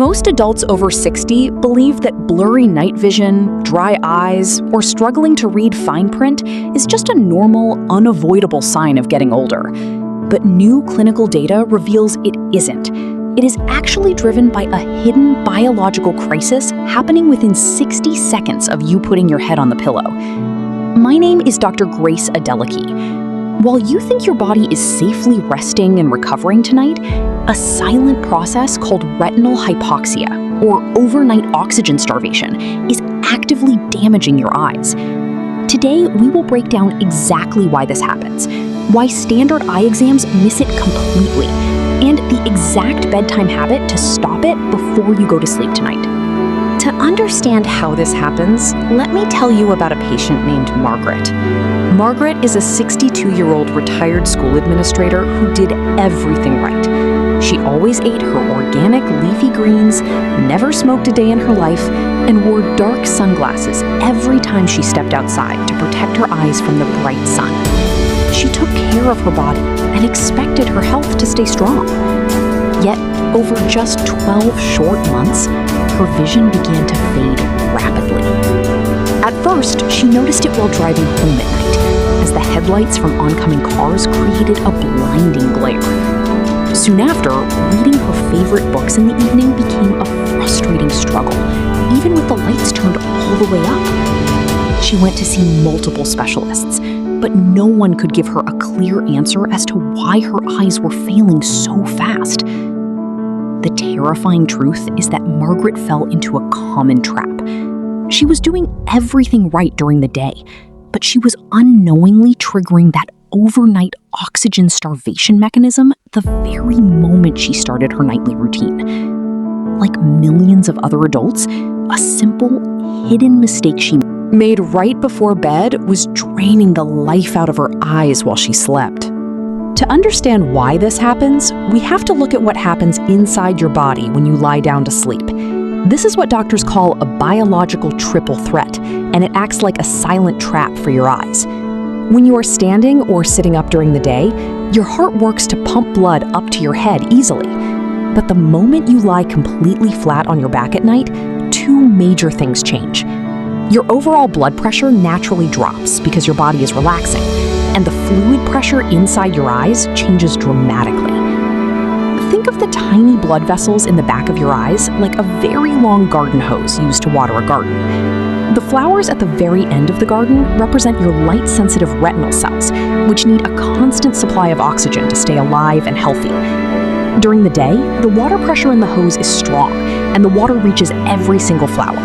Most adults over 60 believe that blurry night vision, dry eyes, or struggling to read fine print is just a normal, unavoidable sign of getting older. But new clinical data reveals it isn't. It is actually driven by a hidden biological crisis happening within 60 seconds of you putting your head on the pillow. My name is Dr. Grace Adeleke. While you think your body is safely resting and recovering tonight, a silent process called retinal hypoxia, or overnight oxygen starvation, is actively damaging your eyes. Today, we will break down exactly why this happens, why standard eye exams miss it completely, and the exact bedtime habit to stop it before you go to sleep tonight. To understand how this happens, let me tell you about a patient named Margaret. Margaret is a 62-year-old retired school administrator who did everything right. She always ate her organic leafy greens, never smoked a day in her life, and wore dark sunglasses every time she stepped outside to protect her eyes from the bright sun. She took care of her body and expected her health to stay strong. Yet, over just 12 short months, her vision began to fade rapidly. At first, she noticed it while driving home at night, as the headlights from oncoming cars created a blinding glare. Soon after, reading her favorite books in the evening became a frustrating struggle, even with the lights turned all the way up. She went to see multiple specialists, but no one could give her a clear answer as to why her eyes were failing so fast. The terrifying truth is that Margaret fell into a common trap. She was doing everything right during the day, but she was unknowingly triggering that overnight oxygen starvation mechanism the very moment she started her nightly routine. Like millions of other adults, a simple, hidden mistake she made right before bed was draining the life out of her eyes while she slept. To understand why this happens, we have to look at what happens inside your body when you lie down to sleep. This is what doctors call a biological triple threat, and it acts like a silent trap for your eyes. When you are standing or sitting up during the day, your heart works to pump blood up to your head easily. But the moment you lie completely flat on your back at night, two major things change. Your overall blood pressure naturally drops because your body is relaxing, and the fluid pressure inside your eyes changes dramatically. Think of the tiny blood vessels in the back of your eyes like a very long garden hose used to water a garden. The flowers at the very end of the garden represent your light-sensitive retinal cells, which need a constant supply of oxygen to stay alive and healthy. During the day, the water pressure in the hose is strong, and the water reaches every single flower.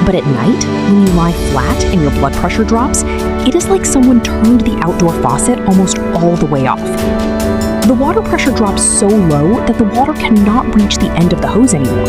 But at night, when you lie flat and your blood pressure drops, it is like someone turned the outdoor faucet almost all the way off. The water pressure drops so low that the water cannot reach the end of the hose anymore.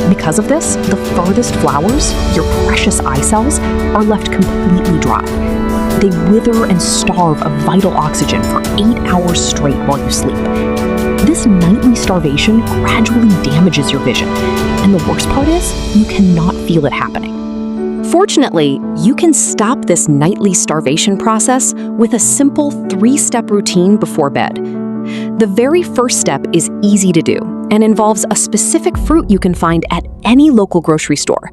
Because of this, the furthest flowers, your precious eye cells, are left completely dry. They wither and starve of vital oxygen for 8 hours straight while you sleep. This nightly starvation gradually damages your vision, and the worst part is, you cannot feel it happening. Fortunately, you can stop this nightly starvation process with a simple 3-step routine before bed. The very first step is easy to do and involves a specific fruit you can find at any local grocery store.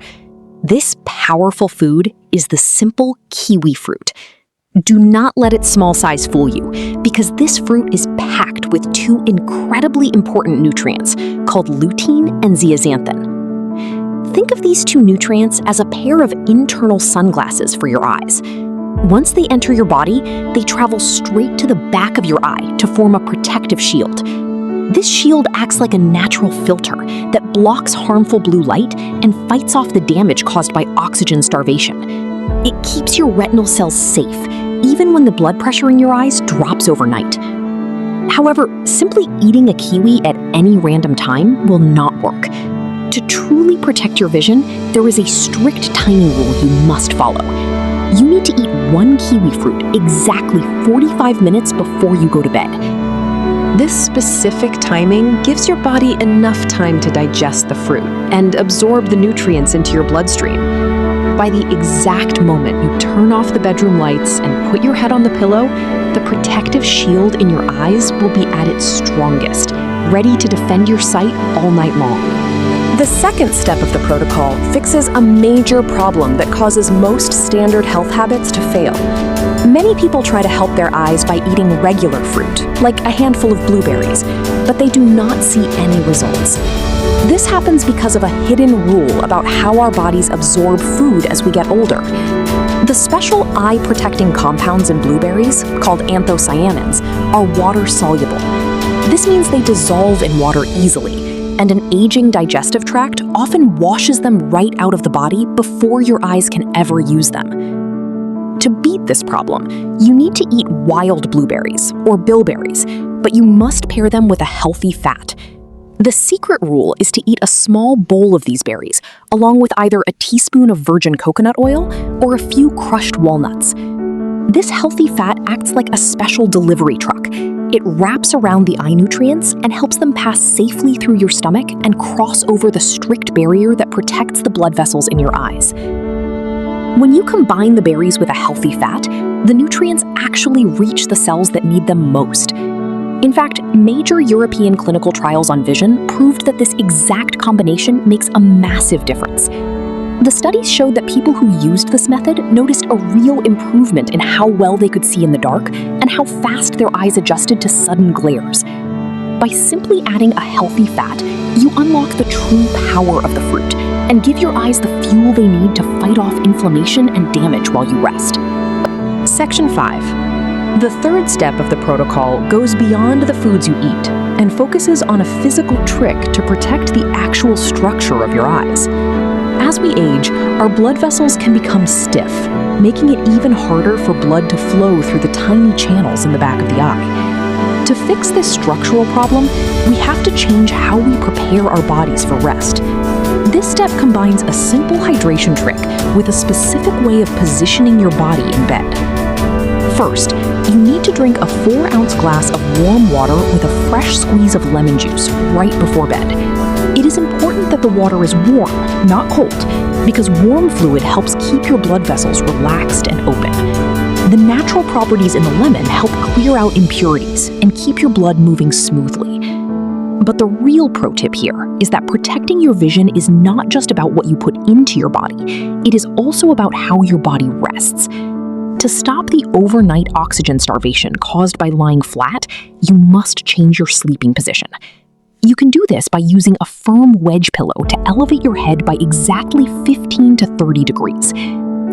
This powerful food is the simple kiwi fruit. Do not let its small size fool you, because this fruit is packed with two incredibly important nutrients called lutein and zeaxanthin. Think of these two nutrients as a pair of internal sunglasses for your eyes. Once they enter your body, they travel straight to the back of your eye to form a protective shield. This shield acts like a natural filter that blocks harmful blue light and fights off the damage caused by oxygen starvation. It keeps your retinal cells safe, even when the blood pressure in your eyes drops overnight. However, simply eating a kiwi at any random time will not work. To truly protect your vision, there is a strict timing rule you must follow. You need to eat one kiwi fruit exactly 45 minutes before you go to bed. This specific timing gives your body enough time to digest the fruit and absorb the nutrients into your bloodstream. By the exact moment you turn off the bedroom lights and put your head on the pillow, the protective shield in your eyes will be at its strongest, ready to defend your sight all night long. The second step of the protocol fixes a major problem that causes most standard health habits to fail. Many people try to help their eyes by eating regular fruit, like a handful of blueberries, but they do not see any results. This happens because of a hidden rule about how our bodies absorb food as we get older. The special eye-protecting compounds in blueberries, called anthocyanins, are water-soluble. This means they dissolve in water easily, and an aging digestive tract often washes them right out of the body before your eyes can ever use them. To beat this problem, you need to eat wild blueberries, or bilberries, but you must pair them with a healthy fat. The secret rule is to eat a small bowl of these berries, along with either a teaspoon of virgin coconut oil or a few crushed walnuts. This healthy fat acts like a special delivery truck. It wraps around the eye nutrients and helps them pass safely through your stomach and cross over the strict barrier that protects the blood vessels in your eyes. When you combine the berries with a healthy fat, the nutrients actually reach the cells that need them most. In fact, major European clinical trials on vision proved that this exact combination makes a massive difference. The studies showed that people who used this method noticed a real improvement in how well they could see in the dark and how fast their eyes adjusted to sudden glares. By simply adding a healthy fat, you unlock the true power of the fruit and give your eyes the fuel they need to fight off inflammation and damage while you rest. Section 5. The third step of the protocol goes beyond the foods you eat and focuses on a physical trick to protect the actual structure of your eyes. As we age, our blood vessels can become stiff, making it even harder for blood to flow through the tiny channels in the back of the eye. To fix this structural problem, we have to change how we prepare our bodies for rest. This step combines a simple hydration trick with a specific way of positioning your body in bed. First, you need to drink a 4-ounce glass of warm water with a fresh squeeze of lemon juice right before bed. It is important that the water is warm, not cold, because warm fluid helps keep your blood vessels relaxed and open. The natural properties in the lemon help clear out impurities and keep your blood moving smoothly. But the real pro tip here is that protecting your vision is not just about what you put into your body, it is also about how your body rests. To stop the overnight oxygen starvation caused by lying flat, you must change your sleeping position. You can do this by using a firm wedge pillow to elevate your head by exactly 15 to 30 degrees.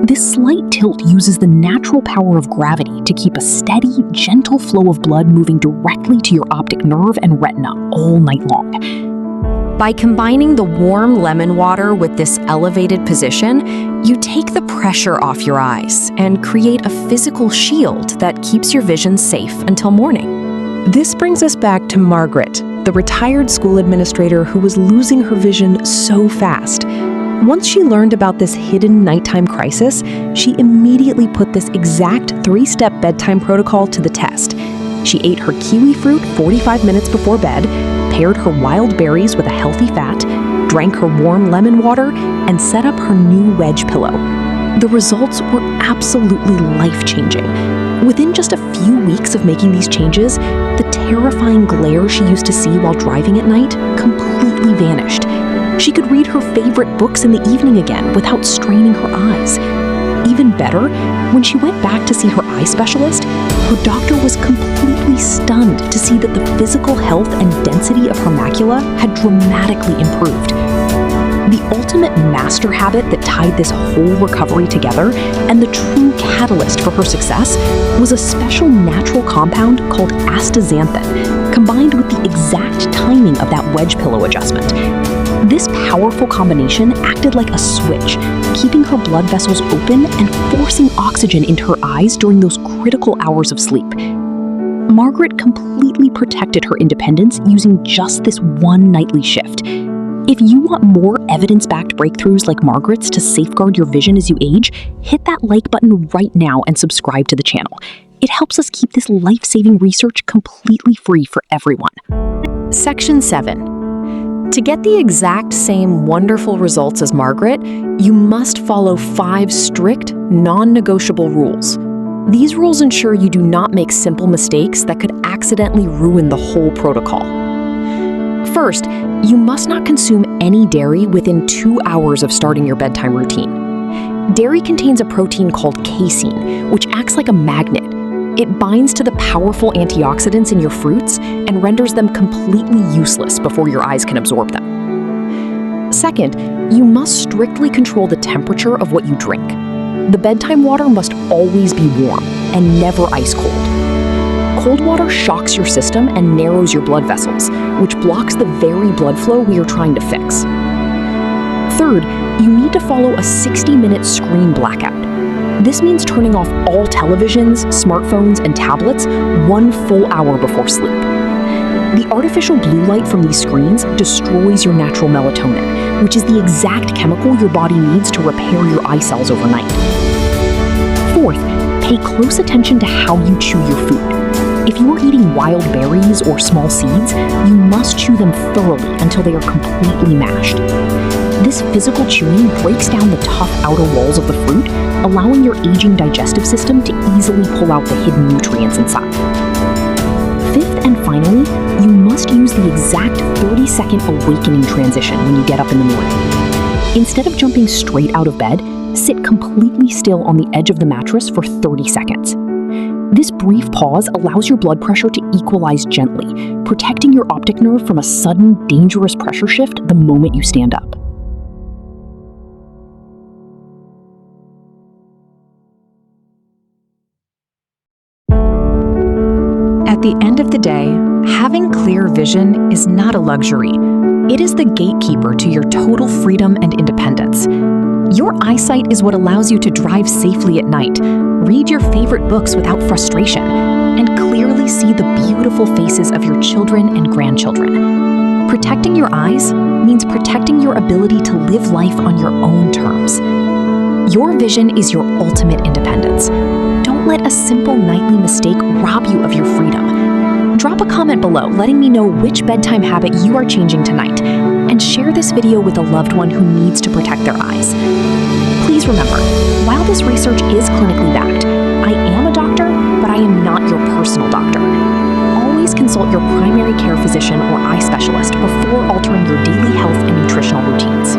This slight tilt uses the natural power of gravity to keep a steady, gentle flow of blood moving directly to your optic nerve and retina all night long. By combining the warm lemon water with this elevated position, you take the pressure off your eyes and create a physical shield that keeps your vision safe until morning. This brings us back to Margaret, the retired school administrator who was losing her vision so fast. Once she learned about this hidden nighttime crisis, she immediately put this exact 3-step bedtime protocol to the test. She ate her kiwi fruit 45 minutes before bed, paired her wild berries with a healthy fat, drank her warm lemon water, and set up her new wedge pillow. The results were absolutely life-changing. Within just a few weeks of making these changes, the terrifying glare she used to see while driving at night completely vanished. She could read her favorite books in the evening again without straining her eyes. Even better, when she went back to see her eye specialist, her doctor was completely stunned to see that the physical health and density of her macula had dramatically improved. The ultimate master habit that tied this whole recovery together and the true catalyst for her success was a special natural compound called astaxanthin, combined with the exact timing of that wedge pillow adjustment. This powerful combination acted like a switch, keeping her blood vessels open and forcing oxygen into her eyes during those critical hours of sleep. Margaret completely protected her independence using just this one nightly shift. If you want more evidence-backed breakthroughs like Margaret's to safeguard your vision as you age, hit that like button right now and subscribe to the channel. It helps us keep this life-saving research completely free for everyone. Section 7. To get the exact same wonderful results as Margaret, you must follow 5 strict, non-negotiable rules. These rules ensure you do not make simple mistakes that could accidentally ruin the whole protocol. First, you must not consume any dairy within 2 hours of starting your bedtime routine. Dairy contains a protein called casein, which acts like a magnet. It binds to the powerful antioxidants in your fruits and renders them completely useless before your eyes can absorb them. Second, you must strictly control the temperature of what you drink. The bedtime water must always be warm and never ice cold. Cold water shocks your system and narrows your blood vessels, which blocks the very blood flow we are trying to fix. Third, you need to follow a 60-minute screen blackout. This means turning off all televisions, smartphones, and tablets 1 full hour before sleep. The artificial blue light from these screens destroys your natural melatonin, which is the exact chemical your body needs to repair your eye cells overnight. Fourth, pay close attention to how you chew your food. If you are eating wild berries or small seeds, you must chew them thoroughly until they are completely mashed. This physical chewing breaks down the tough outer walls of the fruit, allowing your aging digestive system to easily pull out the hidden nutrients inside. Fifth and finally, you must use the exact 30-second awakening transition when you get up in the morning. Instead of jumping straight out of bed, sit completely still on the edge of the mattress for 30 seconds. This brief pause allows your blood pressure to equalize gently, protecting your optic nerve from a sudden, dangerous pressure shift the moment you stand up. At the end of the day, having clear vision is not a luxury. It is the gatekeeper to your total freedom and independence. Your eyesight is what allows you to drive safely at night, read your favorite books without frustration, and clearly see the beautiful faces of your children and grandchildren. Protecting your eyes means protecting your ability to live life on your own terms. Your vision is your ultimate independence. Don't let a simple nightly mistake rob you of your freedom. Drop a comment below letting me know which bedtime habit you are changing tonight, and share this video with a loved one who needs to protect their eyes. Please remember, while this research is clinically backed, I am a doctor, but I am not your personal doctor. Always consult your primary care physician or eye specialist before altering your daily health and nutritional routines.